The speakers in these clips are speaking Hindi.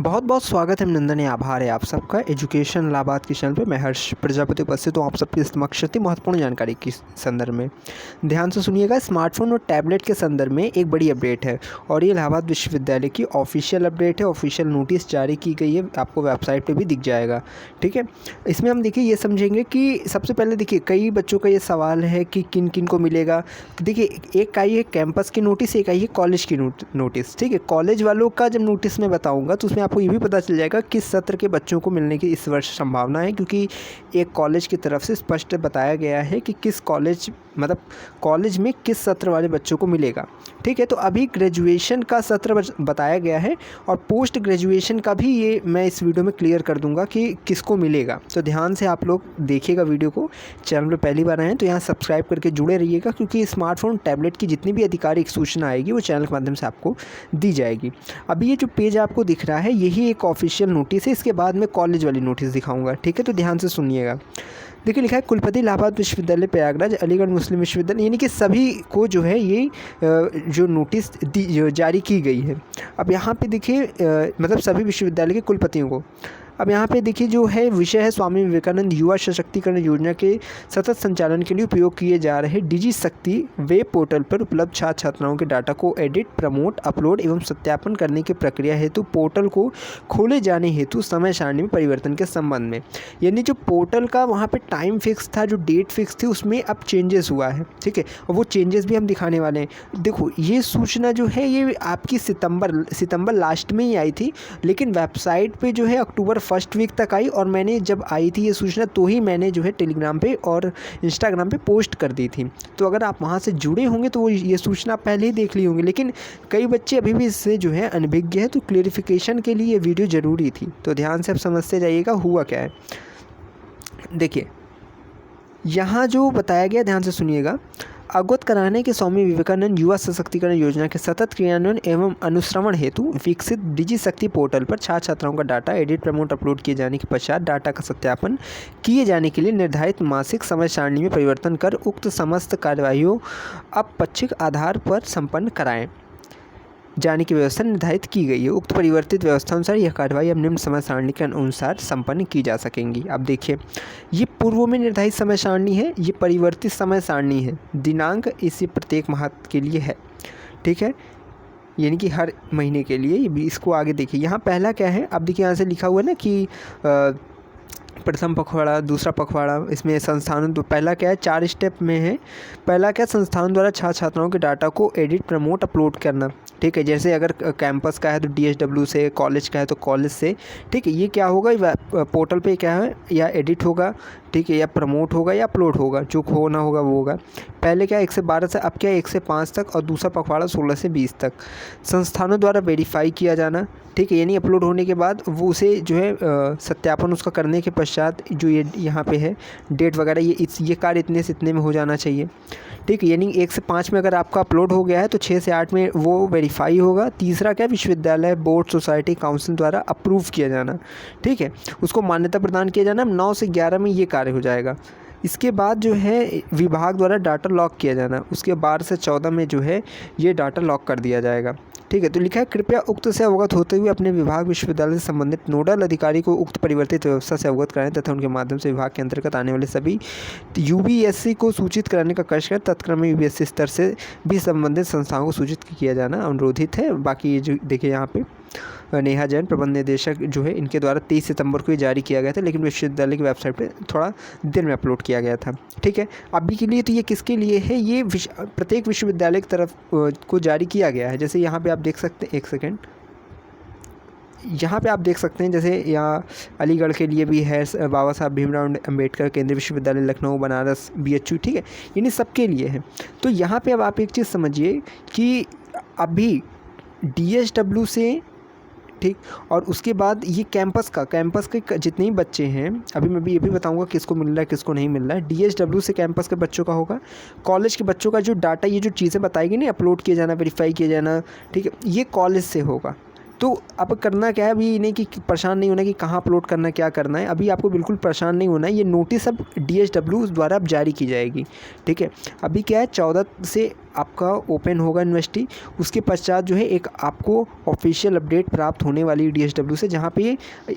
बहुत बहुत स्वागत है, अभिनंदन आभार है आप सबका एजुकेशन लाभार्थ के चैनल पे। मैं हर्ष प्रजापति उपस्थित हूँ आप सबके समक्ष महत्वपूर्ण जानकारी के संदर्भ में। ध्यान से सुनिएगा। स्मार्टफोन और टैबलेट के संदर्भ में एक बड़ी अपडेट है और ये इलाहाबाद विश्वविद्यालय की ऑफिशियल अपडेट है। ऑफिशियल नोटिस जारी की गई है, आपको वेबसाइट पर भी दिख जाएगा। ठीक है, इसमें हम देखिए ये समझेंगे कि सबसे पहले देखिए कई बच्चों का ये सवाल है कि किन किन को मिलेगा। देखिए एक आई है कैंपस की नोटिस, एक आई है कॉलेज की नोटिस। ठीक है, कॉलेज वालों का जब नोटिस में बताऊंगा तो उसमें आपको ये भी पता चल जाएगा किस सत्र के बच्चों को मिलने की इस वर्ष संभावना है, क्योंकि एक कॉलेज की तरफ से स्पष्ट बताया गया है कि किस कॉलेज कॉलेज में किस सत्र वाले बच्चों को मिलेगा। ठीक है, तो अभी ग्रेजुएशन का सत्र बताया गया है और पोस्ट ग्रेजुएशन का भी ये मैं इस वीडियो में क्लियर कर दूंगा कि किसको मिलेगा। तो ध्यान से आप लोग देखिएगा वीडियो को। चैनल पर पहली बार आए हैं तो यहाँ सब्सक्राइब करके जुड़े रहिएगा, क्योंकि स्मार्टफोन टैबलेट की जितनी भी आधिकारिक सूचना आएगी वो चैनल के माध्यम से आपको दी जाएगी। अभी ये जो पेज आपको दिख रहा है यही एक ऑफिशियल नोटिस है, इसके बाद मैं कॉलेज वाली नोटिस दिखाऊंगा। ठीक है, तो ध्यान से सुनिएगा। देखिए लिखा है कुलपति इलाहाबाद विश्वविद्यालय प्रयागराज, अलीगढ़ मुस्लिम विश्वविद्यालय, यानी कि सभी को जो है ये जो नोटिस जारी की गई है। अब यहाँ पे देखिए मतलब सभी विश्वविद्यालय के कुलपतियों को। अब यहाँ पे देखिए जो है विषय है स्वामी विवेकानंद युवा सशक्तिकरण योजना के सतत संचालन के लिए उपयोग किए जा रहे डिजी शक्ति वेब पोर्टल पर उपलब्ध छात्र छात्राओं के डाटा को एडिट, प्रमोट, अपलोड एवं सत्यापन करने की प्रक्रिया हेतु पोर्टल को खोले जाने हेतु समय सारणी में परिवर्तन के संबंध में। यानी जो पोर्टल का वहाँ पे टाइम फिक्स था, जो डेट फिक्स थी, उसमें अब चेंजेस हुआ है। ठीक है, और वो चेंजेस भी हम दिखाने वाले हैं। देखो ये सूचना जो है ये आपकी सितंबर लास्ट में ही आई थी, लेकिन वेबसाइट पे जो है अक्टूबर फर्स्ट वीक तक आई, और मैंने जब आई थी ये सूचना तो ही मैंने जो है टेलीग्राम पे और इंस्टाग्राम पे पोस्ट कर दी थी। तो अगर आप वहाँ से जुड़े होंगे तो वो ये सूचना पहले ही देख ली होंगी, लेकिन कई बच्चे अभी भी इससे जो है अनभिज्ञ है, तो क्लेरिफिकेशन के लिए ये वीडियो ज़रूरी थी। तो ध्यान से आप समझते जाइएगा हुआ क्या है। देखिए यहाँ जो बताया गया, ध्यान से सुनिएगा। अवगत कराने के स्वामी विवेकानंद युवा सशक्तिकरण योजना के सतत क्रियान्वयन एवं अनुश्रवण हेतु विकसित डिजी शक्ति पोर्टल पर छात्र छात्राओं का डाटा एडिट, प्रमोट, अपलोड किए जाने के पश्चात डाटा का सत्यापन किए जाने के लिए निर्धारित मासिक समय सारणी में परिवर्तन कर उक्त समस्त कार्यवाहियों अपैच्छिक आधार पर संपन्न कराएं जाने की व्यवस्था निर्धारित की गई है। उक्त परिवर्तित व्यवस्था अनुसार यह कार्यवाही अब निम्न समय सारणी के अनुसार संपन्न की जा सकेंगी। अब देखिए ये पूर्व में निर्धारित समय सारणी है, ये परिवर्तित समय सारणी है। दिनांक इसी प्रत्येक माह के लिए है। ठीक है, यानी कि हर महीने के लिए। इसको आगे देखिए, यहाँ पहला क्या है। अब देखिए यहाँ से लिखा हुआ है ना कि प्रथम पखवाड़ा, दूसरा पखवाड़ा, इसमें संस्थानों तो पहला क्या है, 4 स्टेप में है। पहला क्या, संस्थान द्वारा छात्र छात्राओं के डाटा को एडिट, प्रमोट, अपलोड करना। ठीक है, जैसे अगर कैंपस का है तो DSW से, कॉलेज का है तो कॉलेज से। ठीक है, ये क्या होगा पोर्टल पे क्या है, या एडिट होगा, ठीक है, या प्रमोट होगा या अपलोड होगा, जो होना होगा वो होगा। पहले क्या 1 से 12 से, अब क्या 1 से 5 तक, और दूसरा पखवाड़ा 16 से 20 तक। संस्थानों द्वारा वेरीफाई किया जाना। ठीक है, यानी अपलोड होने के बाद वो उसे जो है सत्यापन उसका करने के पश्चात जो ये यहाँ पे है डेट वगैरह, ये कार्य इतने से इतने में हो जाना चाहिए। ठीक है, यानी 1 से 5 में अगर आपका अपलोड हो गया है तो 6 से 8 में वो वेरीफाई होगा। तीसरा क्या, विश्वविद्यालय बोर्ड, सोसाइटी, काउंसिल द्वारा अप्रूव किया जाना। ठीक है, उसको मान्यता प्रदान किया जाना। 9 से 11 में ये कार्य हो जाएगा। इसके बाद जो है विभाग द्वारा डाटा लॉक किया जाना। उसके 12 से 14 में जो है ये डाटा लॉक कर दिया जाएगा। ठीक है, तो लिखा है कृपया उक्त से अवगत होते हुए अपने विभाग विश्वविद्यालय से संबंधित नोडल अधिकारी को उक्त परिवर्तित व्यवस्था से अवगत कराएं तथा उनके माध्यम से विभाग के अंतर्गत आने वाले सभी UBSC को सूचित कराने का कार्य करें। तत्क्रम में UBSC स्तर से भी संबंधित संस्थाओं को सूचित किया जाना अनुरोधित है। बाकी ये जो देखिए यहाँ पे नेहा जैन प्रबंध निदेशक जो है, इनके द्वारा 23 सितंबर को ये जारी किया गया था, लेकिन विश्वविद्यालय की वेबसाइट पे थोड़ा देर में अपलोड किया गया था। ठीक है, अभी के लिए तो ये किसके लिए है, ये प्रत्येक विश्वविद्यालय की तरफ को जारी किया गया है। जैसे यहाँ पे आप देख सकते हैं, एक सेकेंड, यहाँ पे आप देख सकते हैं, जैसे यहाँ अलीगढ़ के लिए भी है, बाबा साहब भीमराव अम्बेडकर केंद्रीय विश्वविद्यालय लखनऊ, बनारस, BHU। ठीक है, यानी सबके लिए है। तो यहाँ पे अब आप एक चीज़ समझिए कि अभी DSW से, ठीक, और उसके बाद ये कैंपस के जितने ही बच्चे हैं, अभी मैं भी ये भी बताऊंगा किसको मिल रहा है किसको नहीं मिल रहा है। DSW से कैंपस के बच्चों का होगा। कॉलेज के बच्चों का जो डाटा, ये जो चीज़ें बताई गई ना, अपलोड किया जाना, वेरीफाई किया जाना, ठीक है, ये कॉलेज से होगा। तो अब करना क्या है, अभी नहीं कि परेशान नहीं होना कि कहाँ अपलोड करना है, क्या करना है। अभी आपको बिल्कुल परेशान नहीं होना है। ये नोटिस अब DSW द्वारा अब जारी की जाएगी। ठीक है, अभी क्या है 14 से आपका ओपन होगा यूनिवर्सिटी, उसके पश्चात जो है एक आपको ऑफिशियल अपडेट प्राप्त होने वाली DSW से, जहाँ पे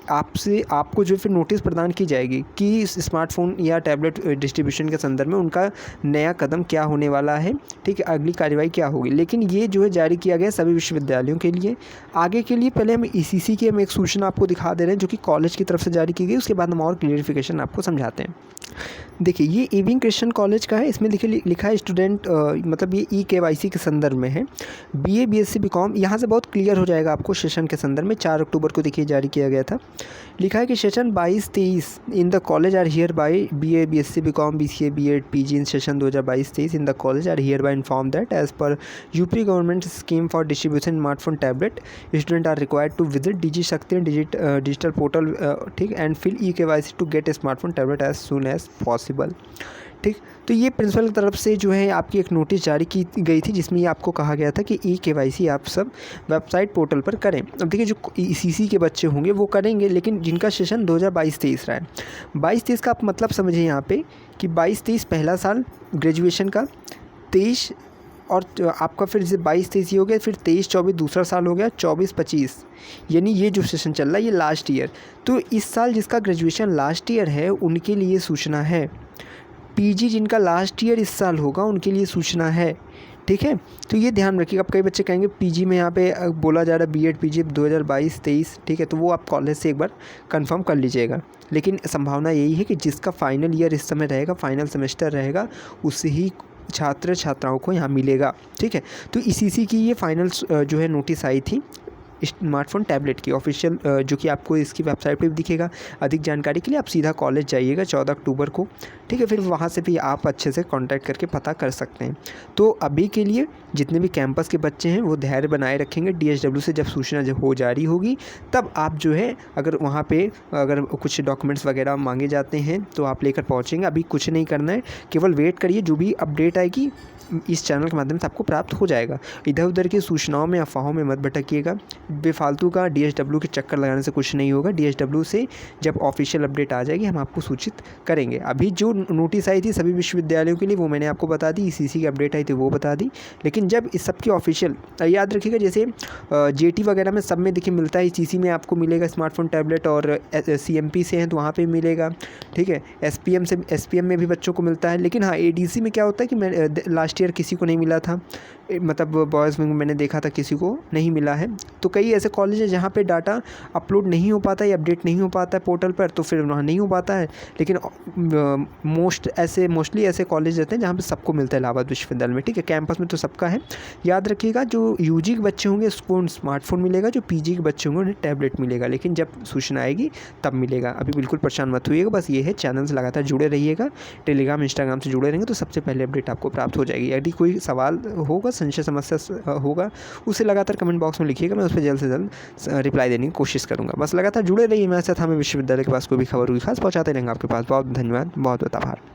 आपको जो फिर नोटिस प्रदान की जाएगी कि स्मार्टफोन या टैबलेट डिस्ट्रीब्यूशन के संदर्भ में उनका नया कदम क्या होने वाला है, ठीक है, अगली कार्रवाई क्या होगी। लेकिन ये जो है जारी किया गया सभी विश्वविद्यालयों के लिए। आगे के लिए पहले हम ECC की हम एक सूचना आपको दिखा दे रहे हैं जो कि कॉलेज की तरफ से जारी की गई, उसके बाद हम और क्लियरिफिकेशन आपको समझाते हैं। देखिए, ये एविंग क्रिश्चियन कॉलेज का है। इसमें लिखा है स्टूडेंट, मतलब ये EKYC के संदर्भ में है। BA BSc BCom, यहाँ से बहुत क्लियर हो जाएगा आपको सेशन के संदर्भ में। 4 अक्टूबर को देखिए जारी किया गया था। लिखा है कि session 22-23 in the college are here by BA BSc BCom BCA B.Ed PG in session 2022-23 in the college are here by inform that as per UP government scheme for distribution smartphone tablet student are required to visit DG Shakti digital portal, ठीक, and fill EKYC to get a smartphone tablet as soon as possible. ठीक, तो ये प्रिंसिपल की तरफ से जो है आपकी एक नोटिस जारी की गई थी, जिसमें ये आपको कहा गया था कि EKYC आप सब वेबसाइट पोर्टल पर करें। अब देखिए, जो ECC के बच्चे होंगे वो करेंगे, लेकिन जिनका सेशन 2022-23 रहा है, 22-23 का आप मतलब समझिए यहाँ पे कि 22-23 पहला साल ग्रेजुएशन का, 23 और आपका फिर जैसे 22-23 ये हो गया, फिर 23-24 दूसरा साल हो गया, 24-25 यानी ये जो सेशन चल रहा है ये लास्ट ईयर। तो इस साल जिसका ग्रेजुएशन लास्ट ईयर है उनके लिए सूचना है। PG जिनका लास्ट ईयर इस साल होगा उनके लिए सूचना है, ठीक है। तो ये ध्यान रखिएगा। अब कई बच्चे कहेंगे PG में यहाँ पे बोला जा रहा है B.Ed PG 2022-23, ठीक है, तो वो आप कॉलेज से एक बार कंफर्म कर लीजिएगा। लेकिन संभावना यही है कि जिसका फाइनल ईयर इस समय रहेगा, फाइनल सेमेस्टर रहेगा, उससे ही छात्र छात्राओं को यहाँ मिलेगा, ठीक है। तो ECC की ये फाइनल जो है नोटिस आई थी स्मार्टफोन टैबलेट की ऑफिशियल, जो कि आपको इसकी वेबसाइट पे भी दिखेगा। अधिक जानकारी के लिए आप सीधा कॉलेज जाइएगा 14 अक्टूबर को, ठीक है, फिर वहाँ से भी आप अच्छे से कांटेक्ट करके पता कर सकते हैं। तो अभी के लिए जितने भी कैंपस के बच्चे हैं वो धैर्य बनाए रखेंगे। DSW से जब सूचना जब हो जारी होगी तब आप जो है अगर वहाँ पे अगर कुछ डॉक्यूमेंट्स वगैरह मांगे जाते हैं तो आप लेकर पहुँचेंगे। अभी कुछ नहीं करना है, केवल वेट करिए, जो भी अपडेट आएगी इस चैनल के माध्यम से आपको प्राप्त हो जाएगा। इधर उधर की सूचनाओं में, अफवाहों में मत भटकिएगा। बेफालतू का DSW के चक्कर लगाने से कुछ नहीं होगा। DSW से जब ऑफिशियल अपडेट आ जाएगी हम आपको सूचित करेंगे। अभी जो नोटिस आई थी सभी विश्वविद्यालयों के लिए वो मैंने आपको बता दी, ECC की अपडेट आई थी वो बता दी। लेकिन जब इस सब की ऑफिशियल, याद रखिएगा, जैसे JT वगैरह में सब में देखिए मिलता है, ECC में आपको मिलेगा स्मार्टफोन टैबलेट, और CMP से हैं तो वहाँ पर मिलेगा, ठीक है। SPM में भी बच्चों को मिलता है। लेकिन हाँ, ADC में क्या होता है कि मैं लास्ट ईयर किसी को नहीं मिला था, मतलब बॉयज़ में मैंने देखा था किसी को नहीं मिला है। तो कई ऐसे कॉलेज हैं जहाँ पे डाटा अपलोड नहीं हो पाता या अपडेट नहीं हो पाता है पोर्टल पर, तो फिर वहाँ नहीं हो पाता है। लेकिन मोस्टली ऐसे कॉलेज रहते हैं जहाँ पे सबको मिलता है इलाहाबाद विश्वविद्यालय में, ठीक है। कैंपस में तो सबका है। याद रखिएगा, जो UG के बच्चे होंगे उसको स्मार्टफोन मिलेगा, जो PG के बच्चे होंगे उन्हें टैबलेट मिलेगा, लेकिन जब सूचना आएगी तब मिलेगा। अभी बिल्कुल परेशान मत होइएगा, बस ये है, चैनल से लगातार जुड़े रहिएगा। टेलीग्राम इंस्टाग्राम से जुड़े रहेंगे तो सबसे पहले अपडेट आपको प्राप्त हो जाएगी। यदि कोई सवाल होगा, संशय समस्या होगा, उसे लगातार कमेंट बॉक्स में लिखिएगा, मैं उस पर जल्द से जल्द रिप्लाई देने की कोशिश करूँगा। बस लगातार जुड़े रहिए मेरे साथ। हमें विश्वविद्यालय के पास कोई भी खबर होगी खास पहुँचाते रहेंगे आपके पास। बहुत धन्यवाद, बहुत बहुत आभार।